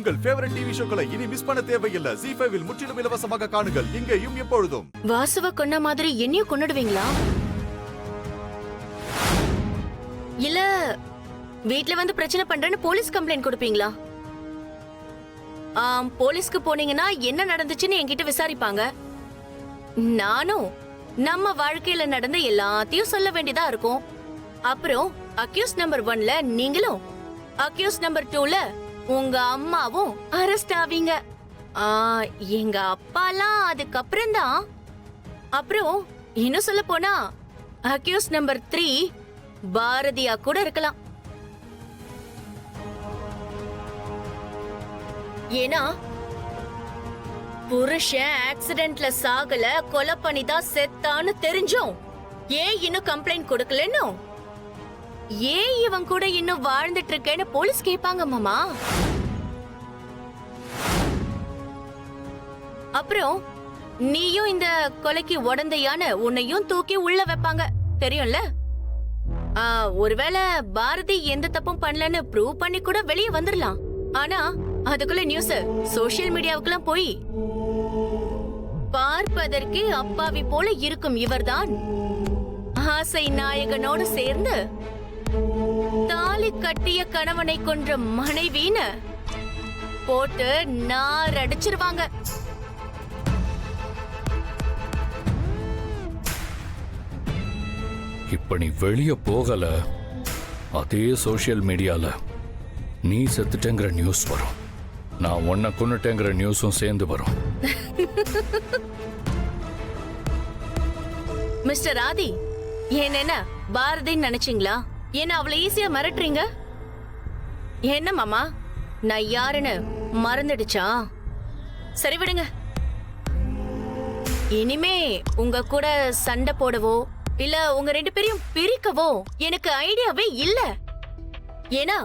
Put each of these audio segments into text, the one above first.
உங்கள் favourite TV ஷோக்களை இனி miss பண்ண தேவையில்லை. ZEE5 இல் முற்றிலும் இலவசமாக காணுங்கள். இங்கேயும் எப்பொழுதும். வாசுவ கொன்ன மாதிரி என்னையும் கொன்னுடுவீங்களா? இல்ல வீட்ல வந்து பிரச்சனை பண்றேன்னு போலீஸ் கம்ப்ளைண்ட் கொடுப்பீங்களா? போலீஸ்க்கு போனீங்கன்னா என்ன நடந்துச்சுன்னு என்கிட்ட விசாரிப்பாங்க. நானும் நம்ம வாழ்க்கையில நடந்த எல்லாத்தையும் சொல்ல வேண்டியதா இருக்கும். அப்புறம் அக்யூஸ் நம்பர் 1ல நீங்களும், அக்யூஸ் நம்பர் 2ல உங்க அம்மாவும் அரெஸ்ட் ஆவீங்க. எங்க அப்பாலாம் அதுக்கப்புறம் தான். அப்புறம் இன்னும் சொல்ல போனா அக்யூஸ் நம்பர் 3 பாரதியா கூட இருக்கலாம். ஏன்னா புருஷன் ஆக்சிடென்ட்ல சாகல, கொலை பண்ணிதான் செத்தான்னு தெரிஞ்சும் ஏன் இன்னும் கம்ப்ளைண்ட் கொடுக்கலன்னு, ஏன் இவன் கூட இன்னும் வாழ்ந்துட்டு இருக்கேன்னு போலீஸ் கேட்பாங்க மாமா. அப்புறம் நீயும் இந்த கொலைக்கு உடந்தையான உன்னையும் தூக்கி உள்ள வைப்பாங்க, தெரியும்ல? ஒருவேளை பாரதி எந்த தப்பும் பண்ணலன்னு ப்ரூவ் பண்ணி கூட வெளியே வந்துடலாம். ஆனா அதுக்குள்ள நியூஸ் சோசியல் மீடியாவுக்குலாம் போய் பார்ப்பதற்கே அப்பாவி போல இருக்கும் இவர்தான் ஆசை நாயகனோடு சேர்ந்து தாலி கட்டிய கணவனை கொன்ற மனைவின்னு போட்டு நார் அடிச்சிருவாங்க. இப்ப நீ வெளிய போகல, அதே சோசியல் மீடியால நீ செத்துட்டேங்கிற நியூஸ் வரும், நான் உன்னை கொன்னுட்டேங்கிற நியூஸும் சேர்ந்து வரும். மிஸ்டர் ஆதி, என்ன பாரதின்னு நினைச்சீங்களா? என்ன அவ்வளவு ஈஸியா மிரட்டுறீங்க? என்ன மாமா, நான் யாருன்னு மறந்துடுச்சா? சரி விடுங்க. இனிமே உங்க கூட சண்டை போடவோ இல்ல உங்க 2 பேரையும் பிரிக்கவோ எனக்கு ஐடியாவே இல்ல. ஏன்னா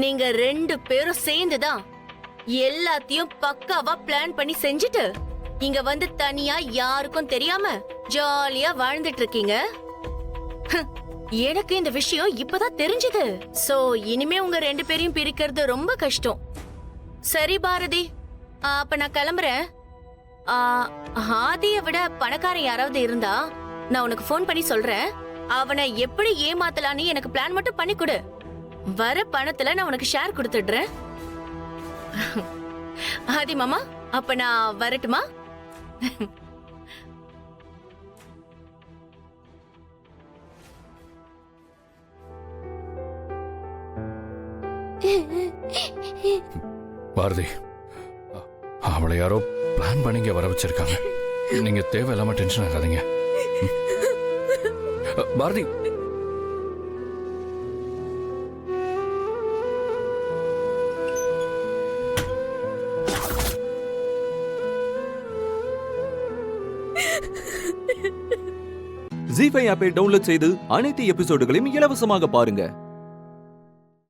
நீங்க 2 பேரும் சேர்ந்துதான் எல்லாத்தையும் பக்காவா பிளான் பண்ணி செஞ்சுட்டு இங்க வந்து தனியா யாருக்கும் தெரியாம ஜாலியா வாழ்ந்துட்டு இருக்கீங்க. எனக்கு இந்த விஷயம் இப்பதான் தெரிஞ்சது. சோ இனிமே உங்க 2 பேரையும் பிரிக்கிறது ரொம்ப கஷ்டம். சரி பாரதி, அப்ப நான் கிளம்புறேன். ஆதியை விட பணக்காரன் யாராவது இருந்தா நான் உனக்கு போன் பண்ணி சொல்றேன். அவனை எப்படி ஏமாத்தலான்னு எனக்கு பிளான் மட்டும் பண்ணி கொடு. வர பணத்துல நான் உனக்கு ஷேர் கொடுத்துடுறேன். ஆதி மாமா, அப்ப நான் வரட்டுமா? பாரதி, அவளை யாரோ பிளான் பண்ணிங்க வர வச்சிருக்காங்க. நீங்க தேவையில்லாம டென்ஷன் ஆகாதீங்க. பாரதி, ZEE5 ஆப்பை டவுன்லோட் செய்து அனைத்து எபிசோடுகளையும் இலவசமாக பாருங்க.